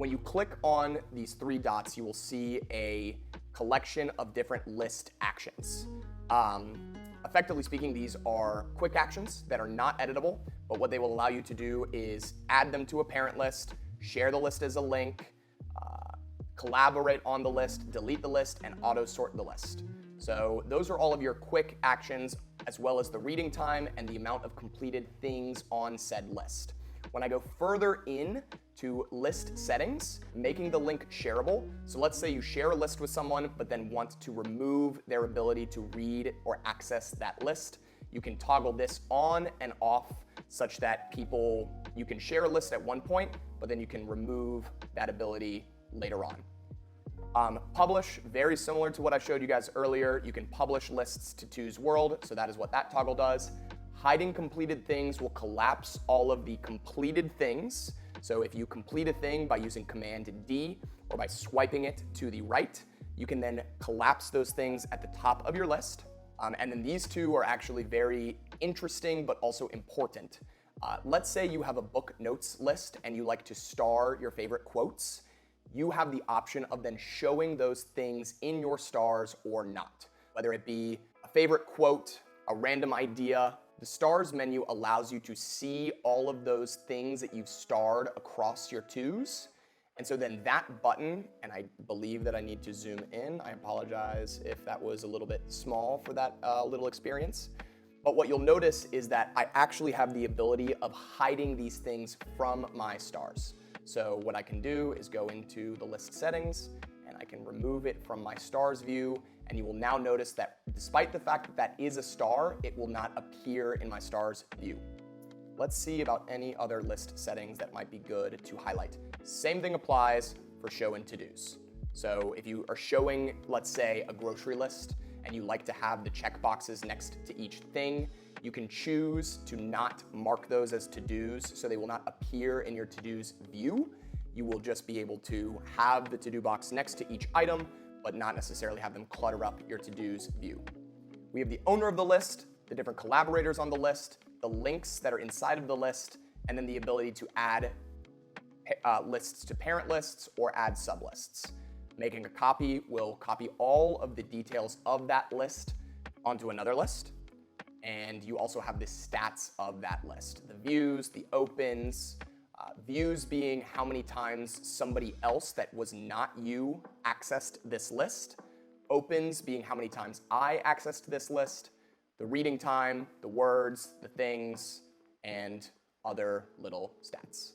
When you click on these three dots, you will see a collection of different list actions. Effectively speaking, these are quick actions that are not editable, but what they will allow you to do is add them to a parent list, share the list as a link, collaborate on the list, delete the list, and auto-sort the list. So those are all of your quick actions, as well as the reading time and the amount of completed things on said list. When I go further in to list settings, making the link shareable. So let's say you share a list with someone, but then want to remove their ability to read or access that list. You can toggle this on and off such that you can share a list at one point, but then you can remove that ability later on. Publish, very similar to what I showed you guys earlier. You can publish lists to Two's World, so that is what that toggle does. Hiding completed things will collapse all of the completed things. So if you complete a thing by using Command D or by swiping it to the right, you can then collapse those things at the top of your list. And then these two are actually very interesting but also important. Let's say you have a book notes list and you like to star your favorite quotes. You have the option of then showing those things in your stars or not. Whether it be a favorite quote, a random idea, the stars menu allows you to see all of those things that you've starred across your twos. And so then that button, and I believe that I need to zoom in. I apologize if that was a little bit small for that little experience. But what you'll notice is that I actually have the ability of hiding these things from my stars. So what I can do is go into the list settings and I can remove it from my stars view, and you will now notice that despite the fact that that is a star, it will not appear in my stars view. Let's see about any other list settings that might be good to highlight. Same thing applies for show in to-dos. So if you are showing, let's say, a grocery list and you like to have the checkboxes next to each thing, you can choose to not mark those as to-dos, so they will not appear in your to-dos view. You will just be able to have the to-do box next to each item, but not necessarily have them clutter up your to-dos view. We have the owner of the list, the different collaborators on the list, the links that are inside of the list, and then the ability to add lists to parent lists or add sublists. Making a copy will copy all of the details of that list onto another list. And you also have the stats of that list. The views, the opens, views being how many times somebody else that was not you accessed this list. Opens being how many times I accessed this list. The reading time, the words, the things, and other little stats.